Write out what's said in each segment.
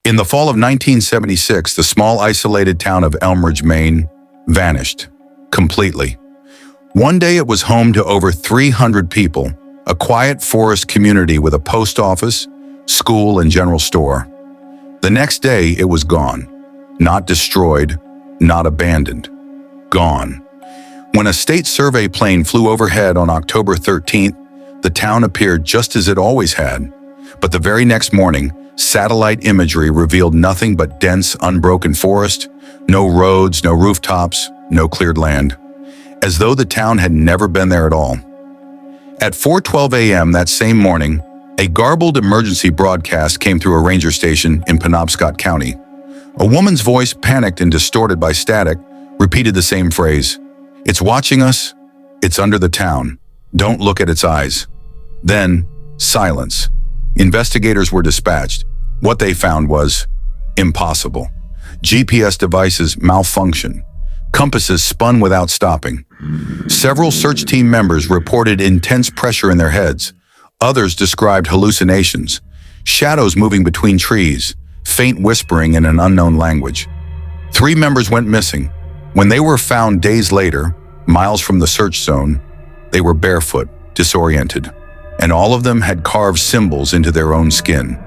In the fall of 1976, the small isolated town of Elmridge, Maine, vanished completely. One day it was home to over 300 people, a quiet forest community with a post office, school, and general store. The next day it was gone. Not destroyed, not abandoned. Gone. When a state survey plane flew overhead on October 13th, the town appeared just as it always had. But the very next morning, satellite imagery revealed nothing but dense, unbroken forest, no roads, no rooftops, no cleared land, as though the town had never been there at all. At 4:12 a.m. that same morning, a garbled emergency broadcast came through a ranger station in Penobscot County. A woman's voice, panicked and distorted by static, repeated the same phrase. "It's watching us. It's under the town. Don't look at its eyes." Then, silence. Investigators were dispatched. What they found was impossible. GPS devices malfunctioned. Compasses spun without stopping. Several search team members reported intense pressure in their heads. Others described hallucinations, shadows moving between trees, faint whispering in an unknown language. 3 members went missing. When they were found days later, miles from the search zone, they were barefoot, disoriented, and all of them had carved symbols into their own skin.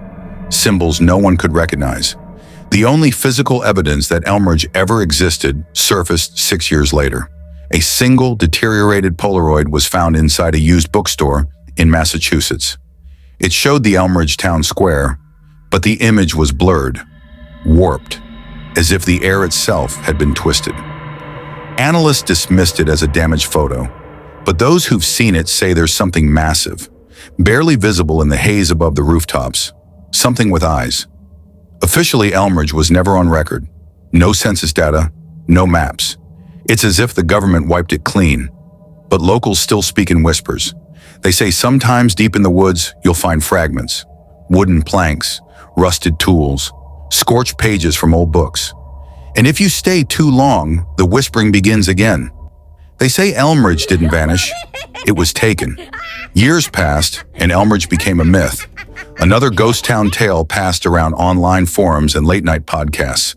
Symbols no one could recognize. The only physical evidence that Elmridge ever existed surfaced 6 years later. A single deteriorated Polaroid was found inside a used bookstore in Massachusetts. It showed the Elmridge town square, but the image was blurred, warped, as if the air itself had been twisted. Analysts dismissed it as a damaged photo, but those who've seen it say there's something massive, barely visible in the haze above the rooftops, something with eyes. Officially, Elmridge was never on record. No census data, no maps. It's as if the government wiped it clean. But locals still speak in whispers. They say sometimes deep in the woods, you'll find fragments, wooden planks, rusted tools, scorched pages from old books. And if you stay too long, the whispering begins again. They say Elmridge didn't vanish. It was taken. Years passed, and Elmridge became a myth. Another ghost town tale passed around online forums and late-night podcasts.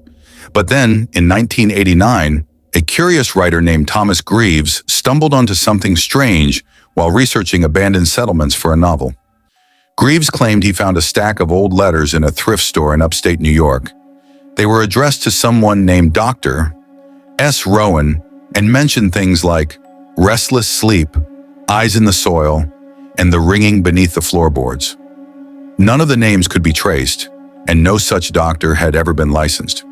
But then, in 1989, a curious writer named Thomas Greaves stumbled onto something strange while researching abandoned settlements for a novel. Greaves claimed he found a stack of old letters in a thrift store in upstate New York. They were addressed to someone named Dr. S. Rowan and mentioned things like restless sleep, eyes in the soil, and the ringing beneath the floorboards. None of the names could be traced, and no such doctor had ever been licensed.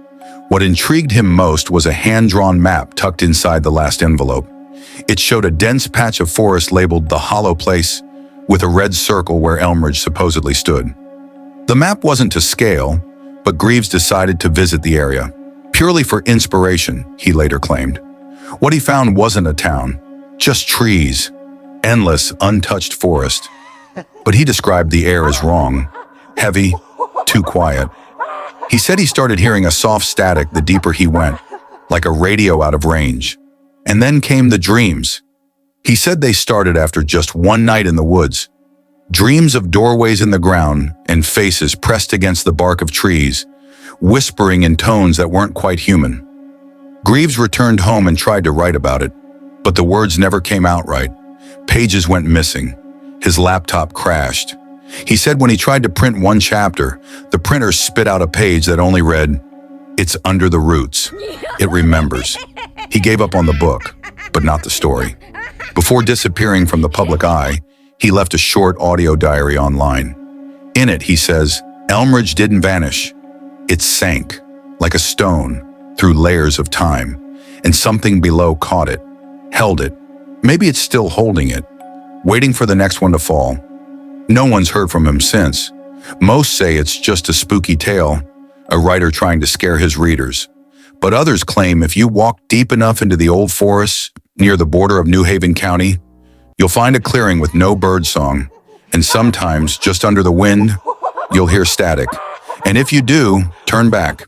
What intrigued him most was a hand-drawn map tucked inside the last envelope. It showed a dense patch of forest labeled the Hollow Place, with a red circle where Elmridge supposedly stood. The map wasn't to scale, but Greaves decided to visit the area, purely for inspiration, he later claimed. What he found wasn't a town, just trees, endless, untouched forest. But he described the air as wrong, heavy, too quiet. He said he started hearing a soft static the deeper he went, like a radio out of range. And then came the dreams. He said they started after just one night in the woods. Dreams of doorways in the ground and faces pressed against the bark of trees, whispering in tones that weren't quite human. Greaves returned home and tried to write about it, but the words never came out right. Pages went missing. His laptop crashed. He said when he tried to print one chapter, the printer spit out a page that only read, "It's under the roots. It remembers." He gave up on the book, but not the story. Before disappearing from the public eye, he left a short audio diary online. In it, he says, Elmridge didn't vanish. It sank, like a stone, through layers of time, and something below caught it, held it. Maybe it's still holding it, waiting for the next one to fall. No one's heard from him since. Most say it's just a spooky tale, a writer trying to scare his readers. But others claim if you walk deep enough into the old forests near the border of New Haven County, you'll find a clearing with no bird song, and sometimes just under the wind, you'll hear static. And if you do, turn back.